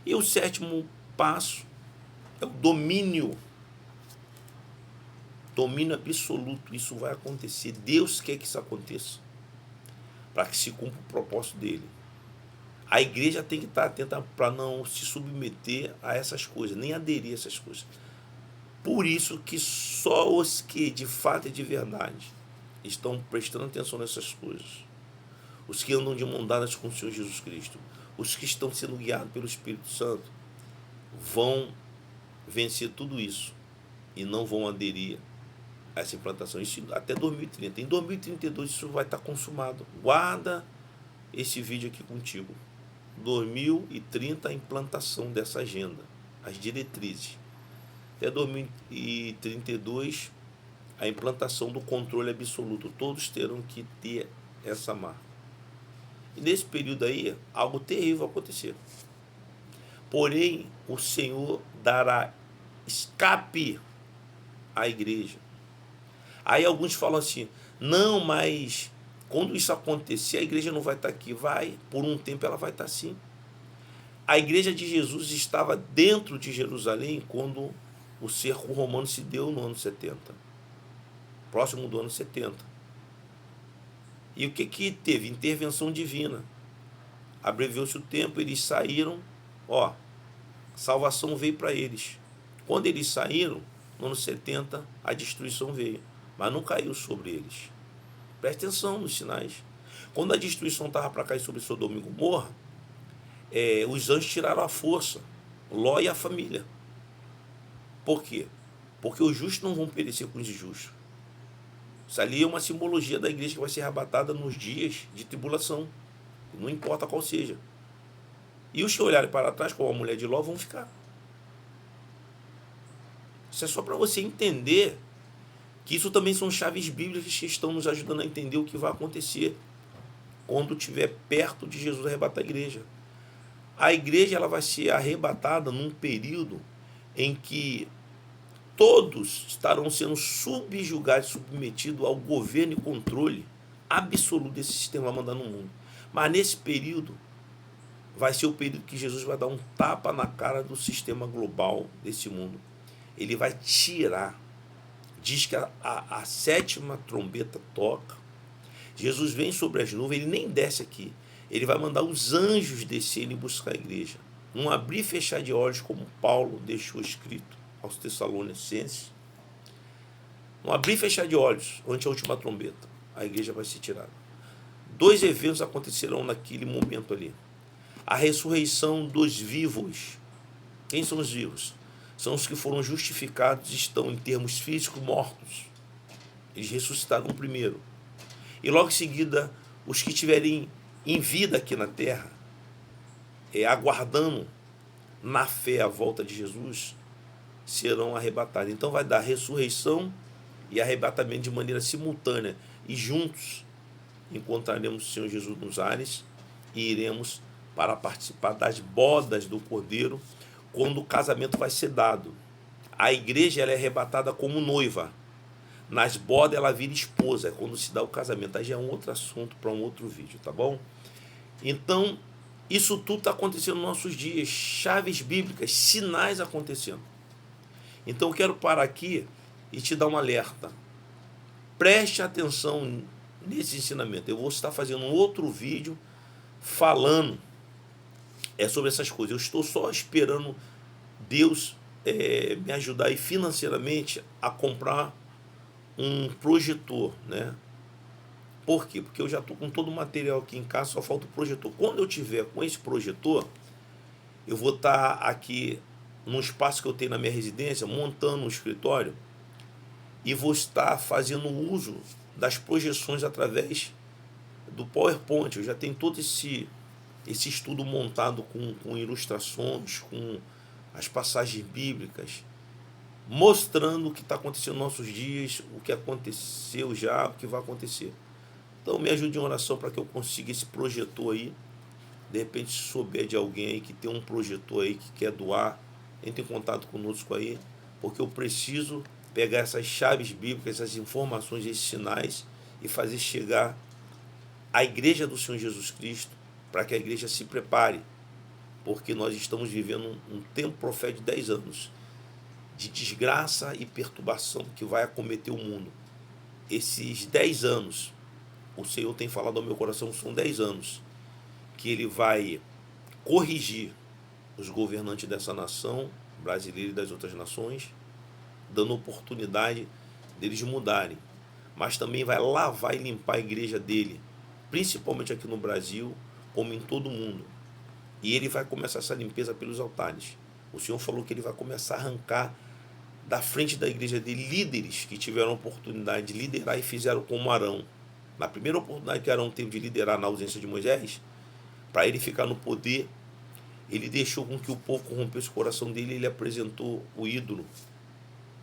E o sétimo passo é o domínio. Domínio absoluto. Isso vai acontecer. Deus quer que isso aconteça para que se cumpra o propósito dele. A igreja tem que estar atenta para não se submeter a essas coisas, nem aderir a essas coisas. Por isso que só os que de fato e de verdade estão prestando atenção nessas coisas, os que andam de mão dadas com o Senhor Jesus Cristo, os que estão sendo guiados pelo Espírito Santo, vão vencer tudo isso e não vão aderir a essa implantação. Isso até 2030. Em 2032 isso vai estar consumado. Guarda esse vídeo aqui contigo. 2030 a implantação dessa agenda, as diretrizes. Até 2032 a implantação do controle absoluto. Todos terão que ter essa marca. E nesse período aí, algo terrível vai acontecer. Porém, o Senhor dará escape à igreja. Aí alguns falam assim, não, mas quando isso acontecer, a igreja não vai estar aqui. Vai, por um tempo ela vai estar assim. A igreja de Jesus estava dentro de Jerusalém quando o cerco romano se deu no ano 70. O próximo do ano 70. E o que teve? Intervenção divina. Abreviou-se o tempo, eles saíram, salvação veio para eles. Quando eles saíram, no ano 70, a destruição veio, mas não caiu sobre eles. Preste atenção nos sinais. Quando a destruição estava para cair sobre Sodoma e Gomorra, os anjos tiraram a força, Ló e a família. Por quê? Porque os justos não vão perecer com os injustos. Isso ali é uma simbologia da igreja que vai ser arrebatada nos dias de tribulação, não importa qual seja. E os que olharem para trás, como a mulher de Ló, vão ficar. Isso é só para você entender que isso também são chaves bíblicas que estão nos ajudando a entender o que vai acontecer quando estiver perto de Jesus arrebatar a igreja. A igreja ela vai ser arrebatada num período em que todos estarão sendo subjugados, submetidos ao governo e controle absoluto desse sistema mandando no mundo. Mas nesse período, vai ser o período que Jesus vai dar um tapa na cara do sistema global desse mundo. Ele vai tirar. Diz que a sétima trombeta toca. Jesus vem sobre as nuvens, ele nem desce aqui. Ele vai mandar os anjos descerem e buscar a igreja. Um abrir e fechar de olhos, como Paulo deixou escrito aos Tessalonicenses. Um abrir e fechar de olhos, ante a última trombeta. A igreja vai ser tirada. 2 eventos acontecerão naquele momento ali. A ressurreição dos vivos. Quem são os vivos? São os que foram justificados e estão, em termos físicos, mortos. Eles ressuscitaram primeiro. E logo em seguida, os que estiverem em vida aqui na terra, aguardando na fé a volta de Jesus, serão arrebatados. Então vai dar ressurreição e arrebatamento de maneira simultânea. E juntos encontraremos o Senhor Jesus nos ares e iremos para participar das bodas do Cordeiro, quando o casamento vai ser dado. A igreja ela é arrebatada como noiva. Nas bodas ela vira esposa, é quando se dá o casamento. Aí já é um outro assunto para um outro vídeo, tá bom? Então, isso tudo está acontecendo nos nossos dias. Chaves bíblicas, sinais acontecendo. Então eu quero parar aqui e te dar um alerta. Preste atenção nesse ensinamento. Eu vou estar fazendo um outro vídeo falando sobre essas coisas. Eu estou só esperando Deus me ajudar aí financeiramente a comprar um projetor, né? Por quê? Porque eu já estou com todo o material aqui em casa, só falta o projetor. Quando eu tiver com esse projetor, eu vou estar aqui num espaço que eu tenho na minha residência, montando um escritório, e vou estar fazendo uso das projeções através do PowerPoint. Eu já tenho todo esse estudo montado com ilustrações, com as passagens bíblicas, mostrando o que está acontecendo nos nossos dias, o que aconteceu já, o que vai acontecer. Então me ajude em oração para que eu consiga esse projetor aí. De repente, se souber de alguém aí que tem um projetor aí que quer doar, entre em contato conosco aí, porque eu preciso pegar essas chaves bíblicas, essas informações, esses sinais e fazer chegar à igreja do Senhor Jesus Cristo, para que a igreja se prepare, porque nós estamos vivendo um tempo profético de 10 anos de desgraça e perturbação que vai acometer o mundo. Esses 10 anos, o Senhor tem falado ao meu coração, são 10 anos que Ele vai corrigir os governantes dessa nação brasileira e das outras nações, dando oportunidade deles mudarem, mas também vai lavar e limpar a igreja dele, principalmente aqui no Brasil, como em todo o mundo. E ele vai começar essa limpeza pelos altares. O Senhor falou que ele vai começar a arrancar da frente da igreja dele líderes que tiveram a oportunidade de liderar e fizeram como Arão. Na primeira oportunidade que Arão teve de liderar na ausência de Moisés, para ele ficar no poder, ele deixou com que o povo corrompesse o coração dele, ele apresentou o ídolo.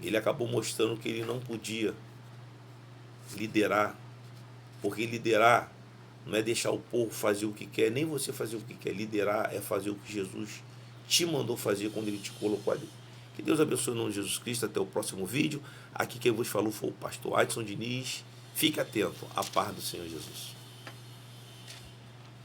Ele acabou mostrando que ele não podia liderar, porque liderar não é deixar o povo fazer o que quer, nem você fazer o que quer. Liderar é fazer o que Jesus te mandou fazer quando ele te colocou ali. Que Deus abençoe o nome de Jesus Cristo. Até o próximo vídeo. Aqui quem vos falou foi o pastor Adson Diniz. Fique atento. A paz do Senhor Jesus.